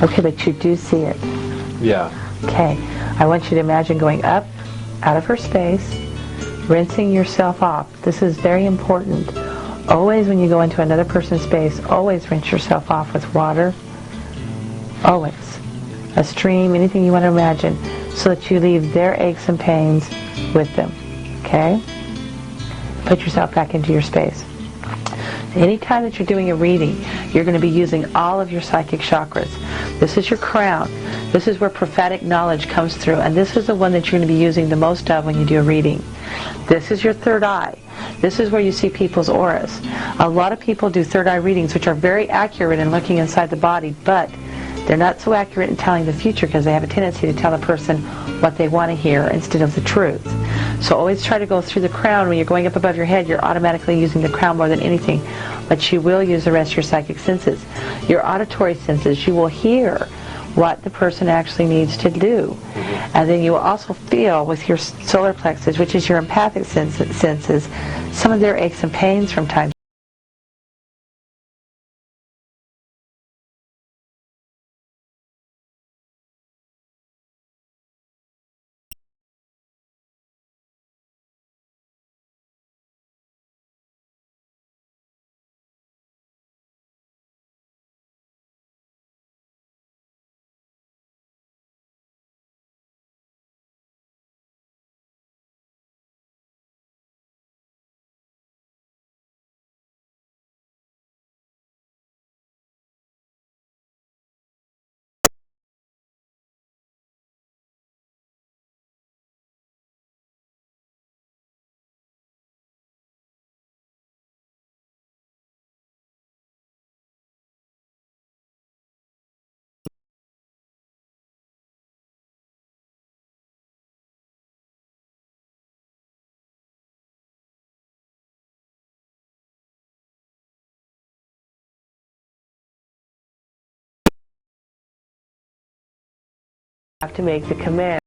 Okay, but you do see it. Yeah. Okay, I want you to imagine going up out of her space, rinsing yourself off. This is very important. Always when you go into another person's space, always rinse yourself off with water. Always. A stream, anything you want to imagine, so that you leave their aches and pains with them. Okay? Put yourself back into your space. Anytime that you're doing a reading, you're going to be using all of your psychic chakras. This is your crown. This is where prophetic knowledge comes through, and this is the one that you're going to be using the most of when you do a reading. This is your third eye. This is where you see people's auras. A lot of people do third eye readings, which are very accurate in looking inside the body, but they're not so accurate in telling the future because they have a tendency to tell a person what they want to hear instead of the truth. So always try to go through the crown. When you're going up above your head, you're automatically using the crown more than anything, but you will use the rest of your psychic senses. Your auditory senses, you will hear what the person actually needs to do. And then you will also feel with your solar plexus, which is your empathic senses, some of their aches and pains from time to time. You have to make the command.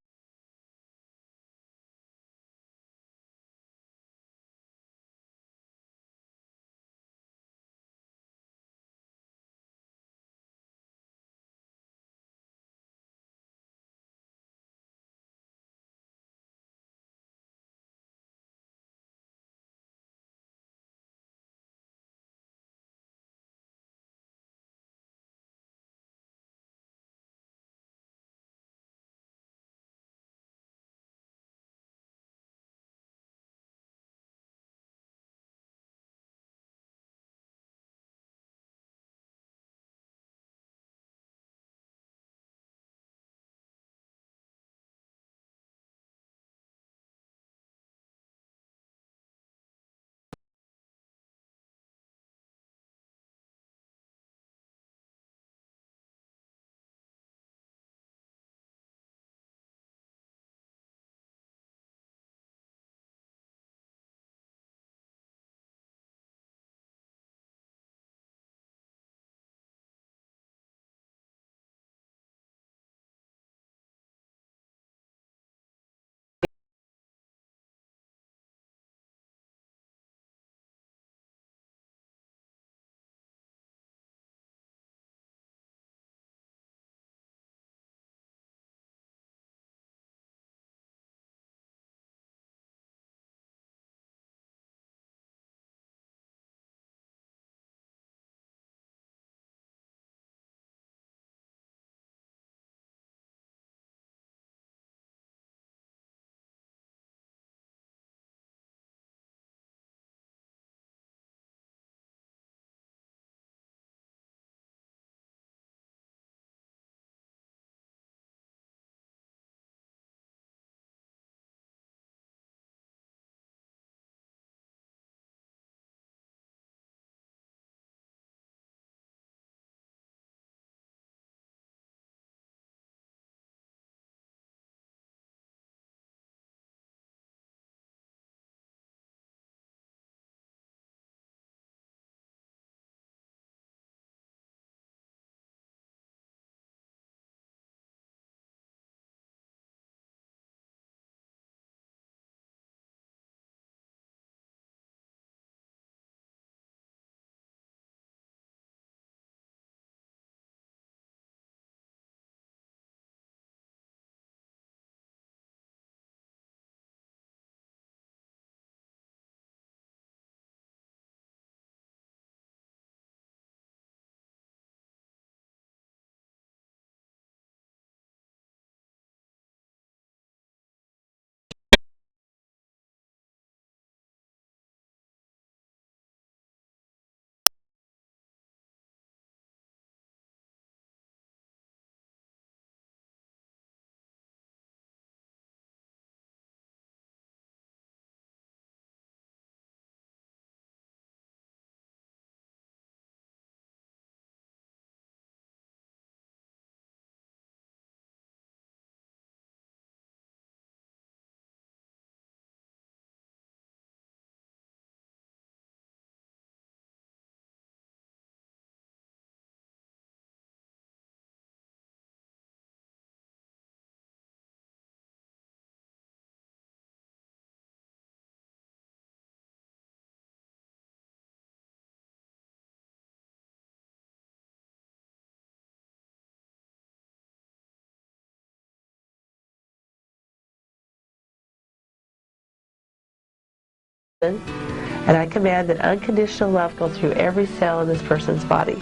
and I command that unconditional love go through every cell in this person's body.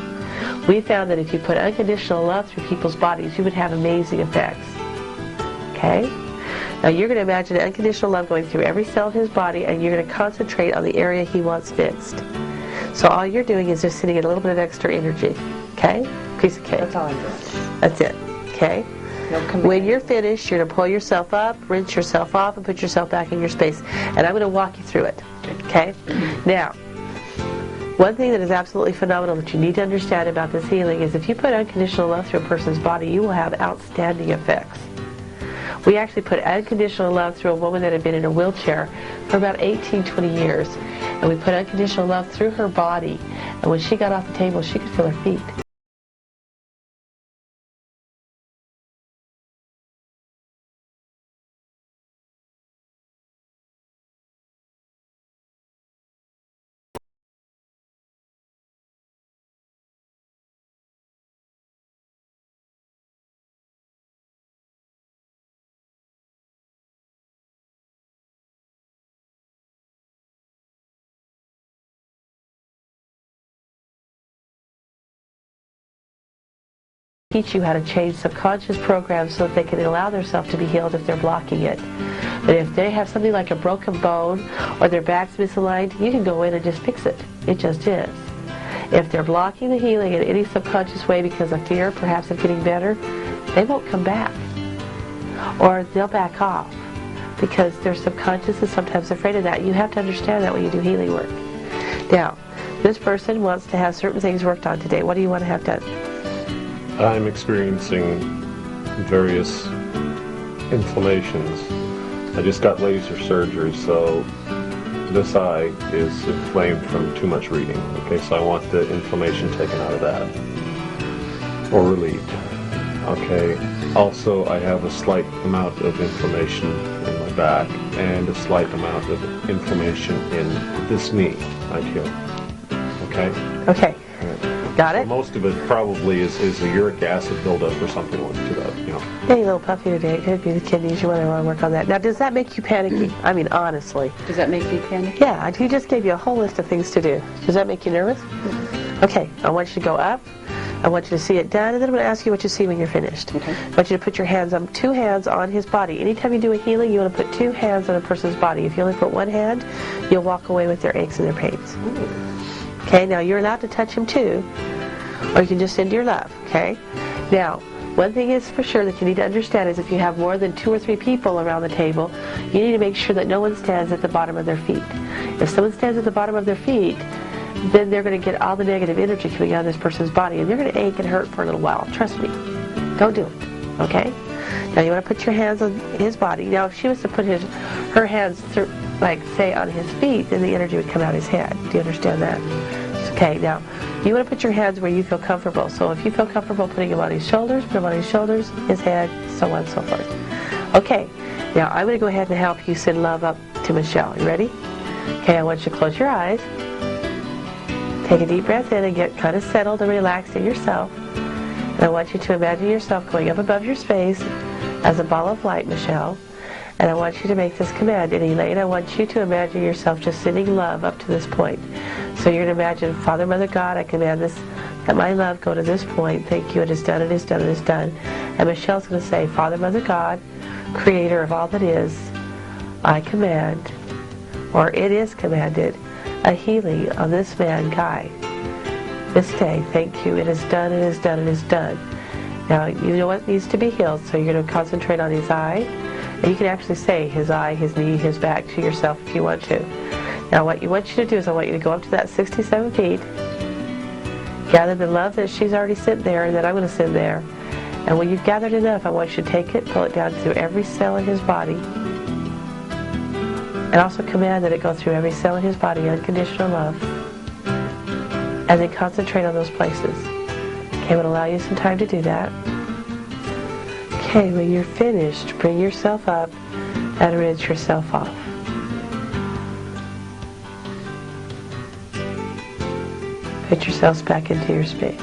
We found that if you put unconditional love through people's bodies, you would have amazing effects. Okay? Now you're going to imagine unconditional love going through every cell of his body, and you're going to concentrate on the area he wants fixed. So all you're doing is just sending in a little bit of extra energy. Okay? Piece of cake. That's all I'm doing. That's it. Okay? No command. When you're finished, you're going to pull yourself up, rinse yourself off, and put yourself back in your space. And I'm going to walk you through it. Okay? Now, one thing that is absolutely phenomenal that you need to understand about this healing is if you put unconditional love through a person's body, you will have outstanding effects. We actually put unconditional love through a woman that had been in a wheelchair for about 18, 20 years. And we put unconditional love through her body. And when she got off the table, she could feel her feet. Teach you how to change subconscious programs so that they can allow themselves to be healed if they're blocking it. But if they have something like a broken bone or their back's misaligned, you can go in and just fix it. It just is. If they're blocking the healing in any subconscious way because of fear, perhaps of getting better, they won't come back. Or they'll back off because their subconscious is sometimes afraid of that. You have to understand that when you do healing work. Now, this person wants to have certain things worked on today. What do you want to have done? I'm experiencing various inflammations. I just got laser surgery, so this eye is inflamed from too much reading. Okay, so I want the inflammation taken out of that, or relieved. Okay, also I have a slight amount of inflammation in my back, and a slight amount of inflammation in this knee right here. Okay? Okay. Got it? So most of it probably is a uric acid buildup or something to that, you know. Yeah, a little puffy today. It could be the kidneys. You want to work on that. Now, does that make you panicky? I mean, honestly. Does that make me panicky? Yeah, he just gave you a whole list of things to do. Does that make you nervous? Okay, I want you to go up. I want you to see it done, and then I'm going to ask you what you see when you're finished. Okay. I want you to put your hands on, 2 hands on his body. Anytime you do a healing, you want to put 2 hands on a person's body. If you only put 1 hand, you'll walk away with their aches and their pains. Ooh. Okay, now you're allowed to touch him too, or you can just send your love, okay? Now, one thing is for sure that you need to understand is if you have more than 2 or 3 people around the table, you need to make sure that no one stands at the bottom of their feet. If someone stands at the bottom of their feet, then they're going to get all the negative energy coming out of this person's body, and they're going to ache and hurt for a little while. Trust me. Don't do it, okay? Now you want to put your hands on his body. Now if she was to put her hands through, like say on his feet, then the energy would come out his head. Do you understand that? Okay, now you want to put your hands where you feel comfortable. So if you feel comfortable putting him on his shoulders, put him on his shoulders, his head, so on and so forth. Okay, now I'm going to go ahead and help you send love up to Michelle. You ready? Okay, I want you to close your eyes. Take a deep breath in and get kind of settled and relaxed in yourself. And I want you to imagine yourself going up above your space as a ball of light, Michelle. And I want you to make this command. And Elaine, I want you to imagine yourself just sending love up to this point. So you're going to imagine, Father, Mother, God, I command this, that my love go to this point. Thank you, it is done, it is done, it is done. And Michelle's going to say, Father, Mother, God, Creator of all that is, I command, or it is commanded, a healing on this man, Guy. This day, thank you, it is done, it is done, it is done. Now, you know what needs to be healed, so you're going to concentrate on his eye. And you can actually say his eye, his knee, his back to yourself if you want to. Now, what I want you to do is I want you to go up to that 67 feet, gather the love that she's already sent there and that I'm going to send there. And when you've gathered enough, I want you to take it, pull it down through every cell in his body, and also command that it go through every cell in his body, unconditional love, and then concentrate on those places. Okay, we'll allow you some time to do that. Okay, when you're finished, bring yourself up and rinse yourself off. Put yourselves back into your space.